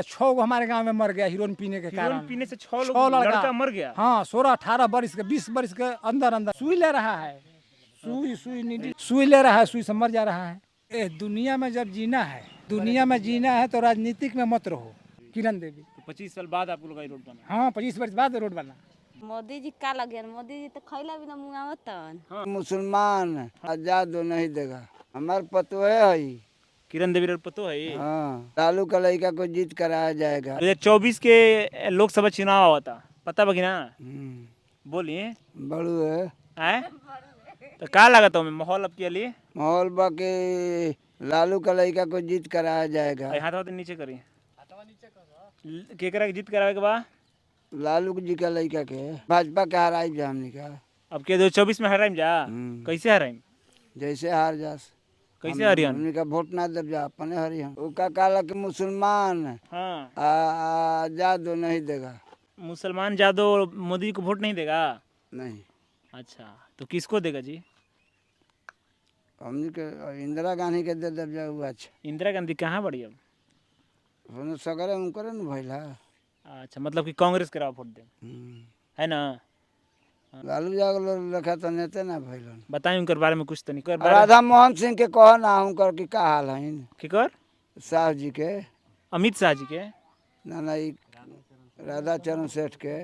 6 गो हमारे गांव में मर गया हीरोइन पीने के कारण। पीने से 6 6 लड़का मर गया। हाँ 16-18 बरिस के 20 बरिस के अंदर अंदर सुई ले रहा है, सुई ले रहा है, सुई से मर जा रहा है। दुनिया में जब जीना है, दुनिया में जीना है तो राजनीतिक में मत रहो। किरण देवी। तो 25 साल बाद आपको लगा रोड बना? हाँ 25 वर्ष बाद रोड बना। मोदी जी का लगे, मोदी जी तो खैला बिना मुंगावतन। हाँ। मुसलमान आजाद नहीं देगा, हमार पतो है। किरण देवी पतो है ये? हाँ, लालू का लड़का को जीत कराया जाएगा। 2024 के लोकसभा चुनाव हुआ था, पता बा कि ना? बोलिए। बड़ू है तो क्या लगा तुम्हें माहौल अब के लिए? माहौल बाकी लालू का लड़का को जीत कराया जाएगा। हाथ नीचे करिए। केकरा के जीत करावे के बा? लालू जी का लड़का के भाजपा के हराई जा हमनी का। अब के 2024 में हराइम जा? कैसे हराइम? जैसे हार जास। कैसे हरियन? हमनी का वोट ना दब जा, अपने हरियन। उनका काला कि मुसलमान हाँ आजाद नहीं देगा। मुसलमान जादव मोदी को वोट नहीं देगा? नहीं। अच्छा, तो किसको देगा जी? हमनी के इंदिरा गांधी के दे दब जा। अच्छा, इंदिरा गांधी कहाँ बड़ी अब? सगरे उनकरे न भइला। अच्छा, मतलब कि कांग्रेस के वोट दे, है ना? लालू जागलो रखा तो नेते ना भइलन। बताइए उनके बारे में कुछ तो नहीं कर। राधा मोहन सिंह के कह ना उनकर की का हाल है? किकर? शाह जी के, अमित शाह जी के? ना राधा चरण सेठ के।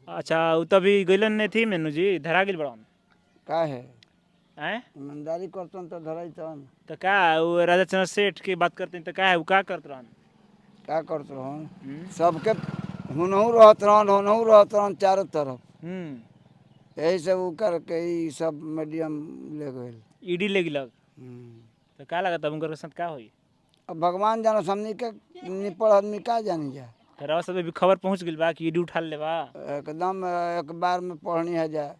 अच्छा, वो तभी गइलन नहीं थी मेनू जी, धरा गिल बड़न का है हैं? ईमानदारी करतन तो धराई तन। तो क्या वो राजा चंद्र सेठ की बात करते हैं तो क्या है वो क्या करते रहन? का करत रहन सबके हुनहु रहत रहन चारों तरफ। यही सब उ करके ई सब मीडियम ले गइल। ईडी ले गिलक। तो क्या लगा तब उनकर साथ क्या हुई? अब भगवान जानो, हमनी के निपड़ आदमी का जानी जा। तो रवा सब भी खबर पहुंच गइल बा कि ईडी उठा ले बा? एकदम एक बार में पढ़नी है जा।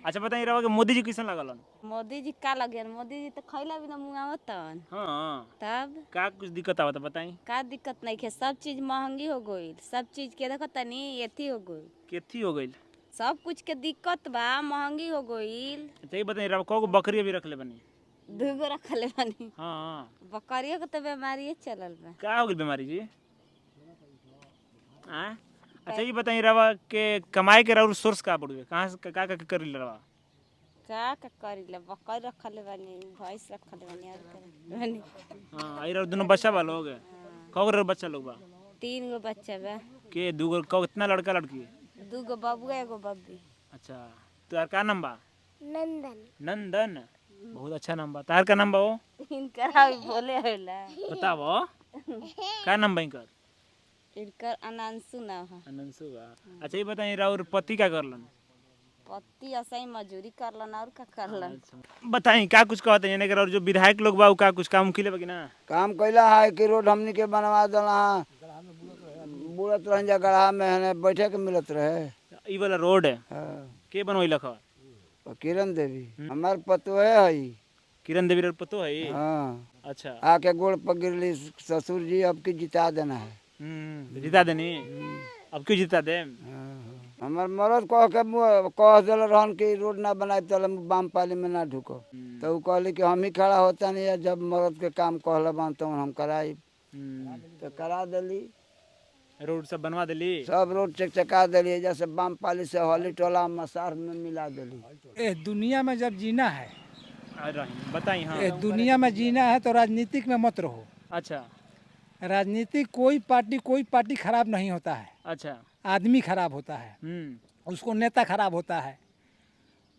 अच्छा बताइए रवा के मोदी जी कैसन लगलन? मोदी जी का लगे, मोदी जी तो खैला बिना मुंगावतन। हाँ, तब का कुछ दिक्कत आवता बताई? का दिक्कत नहीं है, सब चीज महंगी हो गई, सब चीज के देखो तनी एथी हो गई, केथी हो गइल? सब कुछ के दिक्कत बा, महंगी हो गई। अच्छा ये बताइए रवा को बकरी अभी रख ले बनी? 2 गो रखले बानी। हाँ, बकरियों के तो बीमारी चलल बा। क्या हो गई बीमारी जी? हाँ? अच्छा ये बताइए रवा के कमाई के रवा सोर्स का पड़ुए, कहाँ से का करी रवा? का करीला, बकरी रखले बानी, भैंस रखले बानी और बानी। हाँ, ये दोनों बच्चा बा लोग? कौ बच्चा लोग बा? 3 गो बच्चा बा। के 2 गो? कितना लड़का लड़की? 2 गो बबुआ, 1 गो बब्बी। अच्छा, तार का नाम बा? नंदन। नंदन, बहुत अच्छा नाम बा। तार का नाम बा वो? इनकर बोले होला। बताओ का नाम बा इनकर? इनकर अनंसु नाम है। अनंसु बा। अच्छा ये बताइए राउर पति का करलन? पति असही मजूरी करलन और का करलन। बताई का कुछ कहते हैं कि जो विधायक लोग बा का कुछ काम किले बा कि ना? काम कैला है कि रोड हमनी के बनवा दला, बुलत रह जा गढ़ा में है बैठे के मिलत रहे। ई वाला रोड है हाँ। के बनवैलक ह? किरण देवी हमार पतो है। किरण देवी पतो है ये? हाँ। अच्छा, आके गोड़ पर गिरली, ससुर जी अब की जिता देना है। जिता देनी? अब क्यों जिता दे? हमार मरद कह दिल रहन कि रोड ना बनाए तल बाम पाली में ना ढुको। तो उ कहली कि हम ही खड़ा होता नहीं है, जब मरद के काम कहला बान तो हम कराई। तो करा दिली, रोड सब बनवा दिली, सब रोड चकचका दिली, जैसे बाम पाली से हॉली टोला मसार में मिला दिली। दुनिया में जब जीना है, बताई। हाँ, दुनिया में जीना है तो राजनीतिक में मत रहो। अच्छा राजनीतिक कोई पार्टी खराब नहीं होता है। अच्छा, आदमी खराब होता है, उसको नेता खराब होता है।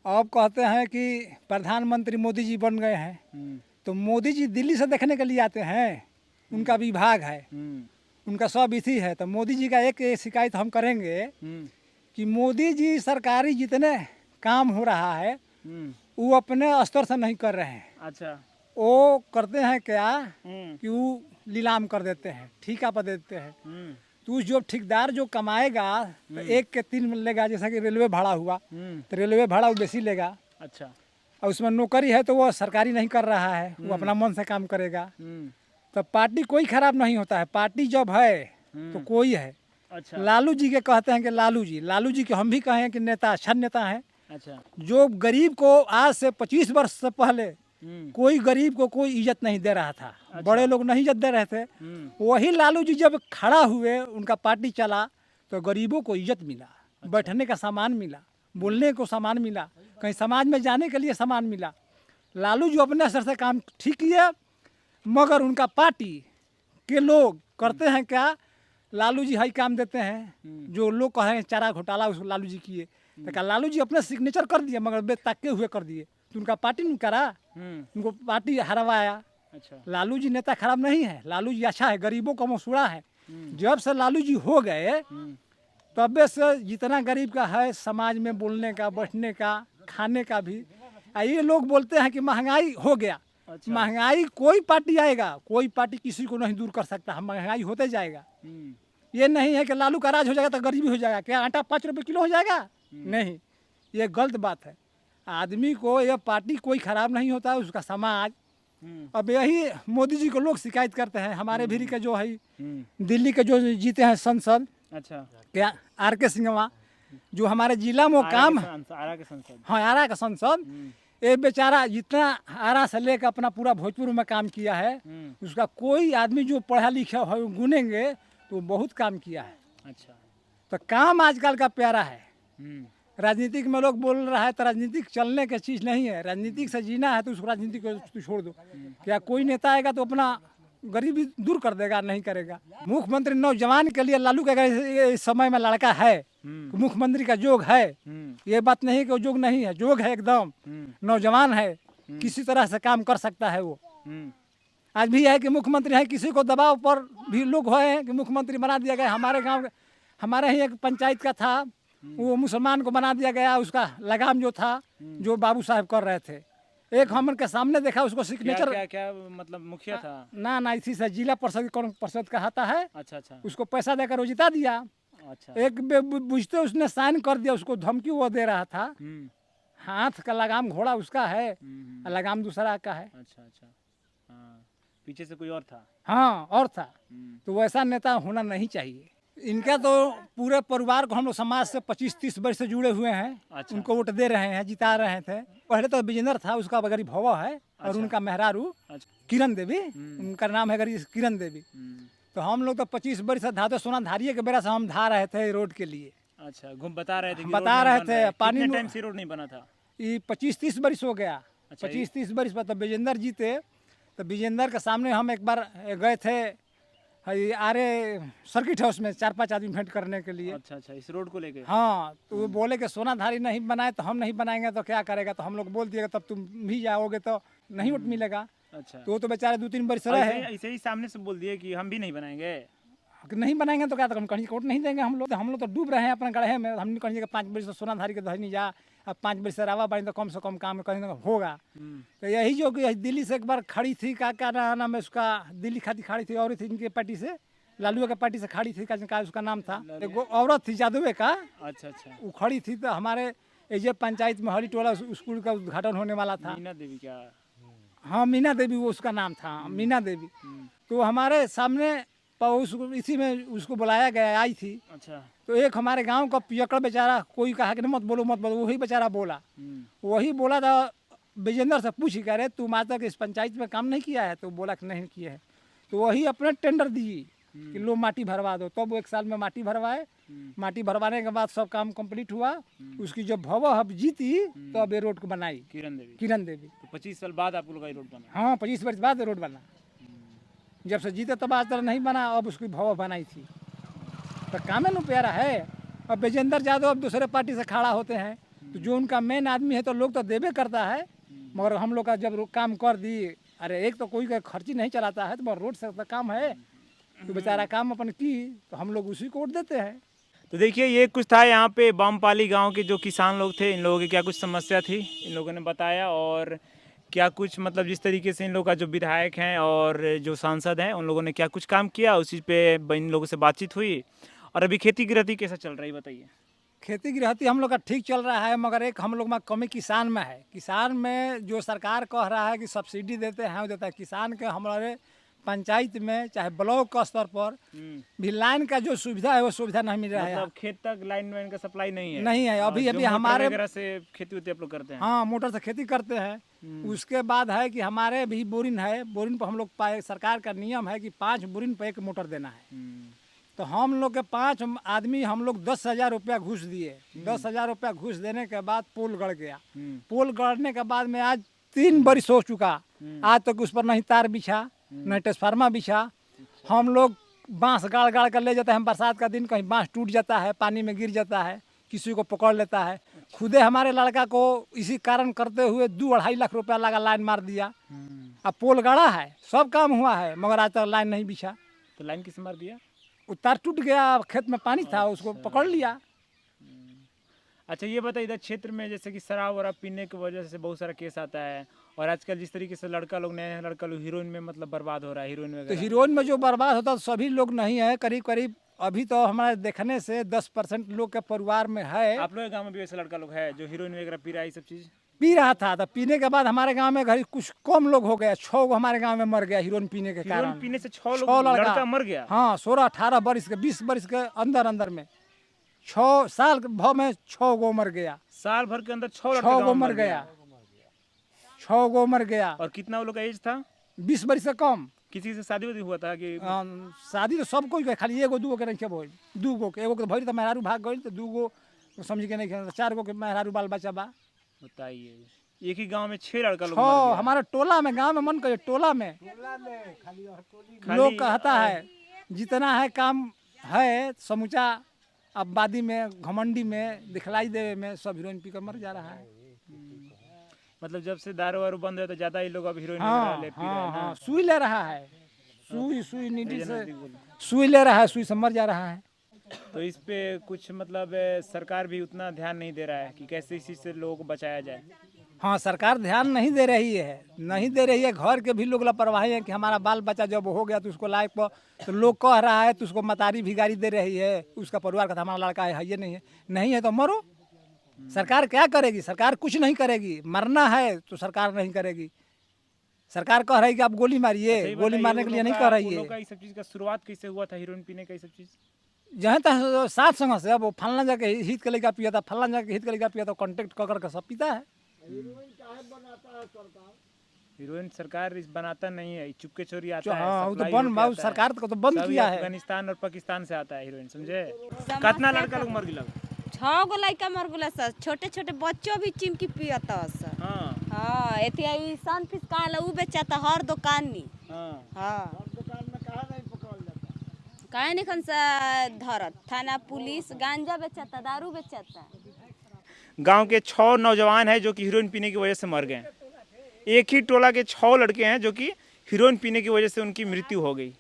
अब कहते हैं कि प्रधानमंत्री मोदी जी बन गए हैं, तो मोदी जी दिल्ली से देखने के लिए आते हैं, उनका विभाग है, उनका सब इसी है। तो मोदी जी का एक शिकायत हम करेंगे कि मोदी जी सरकारी जितने काम हो रहा है वो अपने स्तर से नहीं कर रहे हैं। अच्छा, वो करते हैं क्या कि वो नीलाम कर देते हैं, ठेका पर देते हैं। तो जो ठेकेदार जो कमाएगा तो 1 के 3 लेगा, जैसा कि रेलवे भाड़ा हुआ तो रेलवे भाड़ा वो बेसी लेगा। अच्छा, और उसमें नौकरी है तो वो सरकारी नहीं कर रहा है, वो अपना मन से काम करेगा। तो पार्टी कोई खराब नहीं होता है, पार्टी जब है तो कोई है। अच्छा, लालू जी के कहते हैं कि लालू जी के हम भी कहें कि नेता अच्छा नेता है। अच्छा, जो गरीब को आज से 25 वर्ष से पहले कोई गरीब को कोई इज्जत नहीं दे रहा था। बड़े लोग नहीं इज्जत दे रहे थे। वही लालू जी जब खड़ा हुए, उनका पार्टी चला, तो गरीबों को इज्जत मिला, बैठने का सामान मिला, बोलने को सामान मिला, कहीं समाज में जाने के लिए सामान मिला। लालू जी अपने असर से काम ठीक किए, मगर उनका पार्टी के लोग करते हैं क्या, लालू जी हाई काम देते हैं। जो लोग कहें चारा घोटाला उसको लालू जी किए, तो क्या लालू जी अपने सिग्नेचर कर दिए, मगर बेताके हुए कर दिए। तो उनका पार्टी नहीं करा, उनको पार्टी हरवाया। अच्छा। लालू जी नेता खराब नहीं है, लालू जी अच्छा है, गरीबों का मसूड़ा है। जब से लालू जी हो गए, तब से जितना गरीब का है समाज में बोलने का, बैठने का, खाने का भी। ये लोग बोलते हैं कि महंगाई हो गया। अच्छा। महंगाई कोई पार्टी आएगा, कोई पार्टी किसी को नहीं दूर कर सकता। महंगाई होते जाएगा। ये नहीं है कि लालू का राज हो जाएगा तो गरीबी हो जाएगा। क्या आटा 5 रुपये किलो हो जाएगा? नहीं, ये गलत बात है। आदमी को, यह पार्टी कोई खराब नहीं होता है, उसका समाज। अब यही मोदी जी को लोग शिकायत करते हैं। हमारे भी के जो है दिल्ली के जो जीते हैं सांसद, अच्छा, क्या RK सिंहवा, जो हमारे जिला में काम, आरा के संसद। हाँ आरा का सांसद, ये बेचारा जितना आरा से लेकर अपना पूरा भोजपुर में काम किया है, उसका कोई आदमी जो पढ़ा लिखा है गुनेंगे तो बहुत काम किया है। अच्छा। तो काम आजकल का प्यारा है। राजनीतिक में लोग बोल रहा है तो राजनीतिक चलने की चीज़ नहीं है। राजनीतिक से जीना है तो उस राजनीति को तो छोड़ दो। क्या कोई नेता आएगा तो अपना गरीबी दूर कर देगा? नहीं करेगा। मुख्यमंत्री नौजवान के लिए लालू का इस समय में लड़का है, मुख्यमंत्री का जोग है। ये बात नहीं कि जोग नहीं है, जोग है एकदम। नौजवान है, किसी तरह से काम कर सकता है वो। आज भी है कि मुख्यमंत्री है, किसी को दबाव पर भी लोग हैं कि मुख्यमंत्री बना दिया गया। हमारे गांव, हमारे ही एक पंचायत का था, वो मुसलमान को बना दिया गया। उसका लगाम जो था, जो बाबू साहब कर रहे थे, एक हम के सामने देखा, उसको सिग्नेचर क्या मतलब मुखिया था? ना इसी से जिला परिषद, कौन परिषद कहता है। अच्छा अच्छा। उसको पैसा देकर वो जिता दिया। अच्छा। एक बुझते उसने साइन कर दिया, उसको धमकी वो दे रहा था। हाथ का लगाम घोड़ा उसका है, लगाम दूसरा का है। अच्छा अच्छा। हाँ, पीछे से कोई और था? हाँ, और था। तो वैसा नेता होना नहीं चाहिए। इनका तो पूरे परिवार को हम लोग समाज से 25-30 वर्ष से जुड़े हुए हैं। अच्छा। उनको वोट दे रहे हैं, जिता रहे थे। पहले तो विजेंद्र था, उसका गरीब भवा है। और अच्छा। उनका मेहरारू अच्छा। किरण देवी, उनका नाम है गरीब किरण देवी। तो हम लोग तो 25 वर्ष से धाते सोना धारिये के बेरा से हम धा रहे थे रोड के लिए। अच्छा, बता रहे थे कि बता रोड रहे नहीं बन थे, रहा है। पानी कितने में- टाइम से रोड नहीं बना था? ये 25-30 वर्ष हो गया। अच्छा, 25-30 वर्ष पर तब विजेंद्र जीते, तो विजेंद्र के सामने हम एक बार गए थे, आरे सर्किट हाउस में 4-5 आदमी भेंट करने के लिए। अच्छा अच्छा, इस रोड को लेके? हाँ, तो वो बोले कि सोनाधारी नहीं बनाए तो हम नहीं बनाएंगे तो क्या करेगा। तो हम लोग बोल दिए तब तुम भी जाओगे तो नहीं वोट मिलेगा। अच्छा। तो वो तो बेचारे 2-3 वर्ष ऐसे रहे। ऐसे ही सामने से बोल दिए कि हम भी नहीं बनाएंगे। कि नहीं बनाएंगे तो क्या, तो हम कहीं वोट नहीं देंगे। हम लोग तो डूब रहे हैं अपने गढ़े में। हम नहीं कहेंगे कि 5 वर्ष से सोनाधारी के धनी जा, अब 5 वर्ष से रावा बाई तो कम से कम काम कहीं होगा। तो यही जो कि दिल्ली से एक बार खड़ी थी, क्या नाम है उसका, दिल्ली खाती खड़ी थी, और थी इनकी पार्टी से, लालू के पार्टी से खड़ी थी, क्या उसका नाम था, एक औरत थी जादुए का। अच्छा अच्छा। वो खड़ी थी। तो हमारे ये पंचायत में हरी टोला स्कूल का उद्घाटन होने वाला था। मीना देवी क्या? हाँ, मीना देवी, वो उसका नाम था, मीना देवी। तो हमारे सामने इसी में उसको बुलाया गया, आई थी। अच्छा। तो एक हमारे गांव का पियकड़ बेचारा, कोई कहा कि मत बोलो मत बोलो, वही बेचारा बोला। वही बोला था, विजेंद्र से पूछ कह रहे तुम आज तक इस पंचायत में काम नहीं किया है? तो बोला कि नहीं किया है। तो वही अपने टेंडर दिए कि लो माटी भरवा दो। तब वो 1 साल में माटी भरवाए। माटी भरवाने के बाद सब काम कंप्लीट हुआ। उसकी जब भवा अब जीती तो अब ये रोड को बनाई किरण देवी। किरण देवी। तो 25 साल बाद आप लोग का ये रोड बना? हाँ, 25 वर्ष बाद रोड बना। जब से जीते तब आज तक नहीं बना, अब उसकी भवा बनाई थी। तो काम है ना प्यारा है। अब विजेंद्र यादव अब दूसरे पार्टी से खड़ा होते हैं, तो जो उनका मेन आदमी है तो लोग तो देवे करता है। मगर हम लोग का जब काम कर दिए, अरे एक तो कोई का खर्ची नहीं चलाता है, तो रोड से तो काम है, तो बेचारा काम अपन की, तो हम लोग उसी को वोट देते हैं। तो देखिए, ये कुछ था यहाँ पे बामपाली गांव के जो किसान लोग थे। इन लोगों की क्या कुछ समस्या थी, इन लोगों ने बताया। और क्या कुछ मतलब जिस तरीके से इन लोगों का जो विधायक हैं और जो सांसद हैं, उन लोगों ने क्या कुछ काम किया, उसी पे इन लोगों से बातचीत हुई। और अभी खेती गृहस्थी कैसा चल रही है बताइए? खेती गृहस्थी हम लोग का ठीक चल रहा है, मगर एक हम लोग में कमी किसान में है। किसान में जो सरकार कह रहा है कि सब्सिडी देते हैं, वो देता है। किसान के हमारे पंचायत में चाहे ब्लॉक का स्तर पर भी लाइन का जो सुविधा है वो सुविधा नहीं मिल रहा है। मतलब खेत तक लाइन वाइन का सप्लाई नहीं है। नहीं है अभी जो अभी मोटर हमारे वगैरह से खेती उती आप लोग करते हैं। हाँ मोटर से खेती करते हैं। उसके बाद है कि हमारे भी बोरिंग है, बोरिंग पर हम लोग पाए, सरकार का नियम है कि 5 बोरिंग पर 1 मोटर देना है। तो हम लोग के 5 आदमी हम लोग 10,000 रुपया घूस दिए। 10,000 रुपया घूस देने के बाद पोल गड़ गया। पोल गड़ने के बाद में आज 3 बरिस हो चुका, आज तक उस पर नहीं तार बिछा नहीं ट्रांसफार्मर बिछा। हम लोग बांस गाड़ गाड़ कर ले जाते हैं, बरसात का दिन कहीं बांस टूट जाता है, पानी में गिर जाता है, किसी को पकड़ लेता है। खुदे हमारे लड़का को इसी कारण करते हुए 2-2.5 लाख रुपया लगा, लाइन मार दिया। अब पोल गड़ा है, सब काम हुआ है, मगर आज तक लाइन नहीं बिछा। तो लाइन किसने मार दिया? तार टूट गया, खेत में पानी था, उसको पकड़ लिया। अच्छा ये बताइए, इधर क्षेत्र में जैसे कि शराब वराब पीने की वजह से बहुत सारा केस आता है, और आजकल जिस तरीके से लड़का लोग, नए लड़का लोग हीरोइन में मतलब बर्बाद हो रहा है, हीरोइन तो वगैरह। हीरोइन में जो बर्बाद होता है सभी लोग नहीं है, करीब करीब अभी तो हमारे देखने से 10% लोग के परिवार में है। आप लोग के गांव में भी ऐसे लड़का लोग है जो हीरोइन वगैरह पी रहा है, ये सब चीज पी रहा था, तो पीने के बाद हमारे गांव में घर कुछ कम लोग हो गए, 6 हमारे गांव में मर गया हीरोइन पीने के हीरोइन कारण। पीने से 6 6 लोग लड़का मर गया। हाँ 16-18 बरिस के 20 बरिस के अंदर अंदर में 6 साल भाव में 6 गो मर गया। साल भर के अंदर 6 लड़के 6 गाँव गो में मर गया, 6 गो मर गया। और कितना वो लोग का एज था? 20 बरिस से कम। किसी से शादी वादी हुआ था कि? शादी तो सब कोई खाली 1 2 गो के नहीं के भइल, 2 गो के, 1 गो के भइल तो मेहरारू भाग गइल, तो 2 गो समझ के नहीं खेल, 4 गो के मेहरारू बाल बच्चा बा। बताइए, एक ही गांव में 6 लड़का लोग 6 मर गया। हमारे टोला में, गांव में मन करिए टोला में लोग कहता है जितना है काम है समूचा आबादी में, घमंडी में, दिखलाई देवे में सब हीरोइन पी कर मर जा रहा है। मतलब जब से दारू वारू बंद हुआ तो ज्यादा ही लोग अब हीरोइन हाँ वगैरह ले पी रहे हाँ हैं ना। हाँ, सुई ले रहा है, सुई नीडी से सुई ले रहा है, सुई से मर जा रहा है। तो इस पे कुछ मतलब सरकार भी उतना ध्यान नहीं दे रहा है कि कैसे इसी से लोगों को बचाया जाए। हाँ सरकार ध्यान नहीं दे रही है, नहीं दे रही है। घर के भी लोग लापरवाही है कि हमारा बाल बच्चा जब हो गया तो उसको लायक पर, तो लोग कह रहा है तो उसको मतारी भी गाड़ी दे रही है, उसका परिवार का हमारा लड़का है ये नहीं है, नहीं है तो मरो। सरकार क्या करेगी? सरकार कुछ नहीं करेगी। मरना है तो सरकार नहीं करेगी। सरकार कह रही है कि आप गोली मारिए, गोली मारने के लिए नहीं कह रही है। इस सब चीज का शुरुआत कैसे हुआ था, हीरोइन पीने का ये सब चीज? जहाँ तक सात संग से, अब वो फलना जाके हित के लेकर पिया था, फलना जाके हित के लेकर पिया था, कॉन्टेक्ट कर कर सब पीता है। हीरोइन सरकार इस बनाता नहीं है, चुपके चोरी आता है। हाँ वो तो सप्लाई बंद, होके आता है। सरकार को तो बंद सब किया है। अफगानिस्तान और पाकिस्तान से आता है हीरोइन, समझे? कितना लड़का लोग मर गया? 6 गो लड़का मर गया सर, छोटे छोटे बच्चों भी चिमकी पियता सर। हाँ हाँ एथिया ई सन फिसकाल उ बेचता हर दुकान में। हाँ। हाँ काहे नहीं खन सा धरत, थाना पुलिस गांजा बेचता, दारू बेचता। गांव के 6 नौजवान हैं जो कि हीरोइन पीने की वजह से मर गए। एक ही टोला के 6 लड़के हैं जो कि हीरोइन पीने की वजह से उनकी मृत्यु हो गई।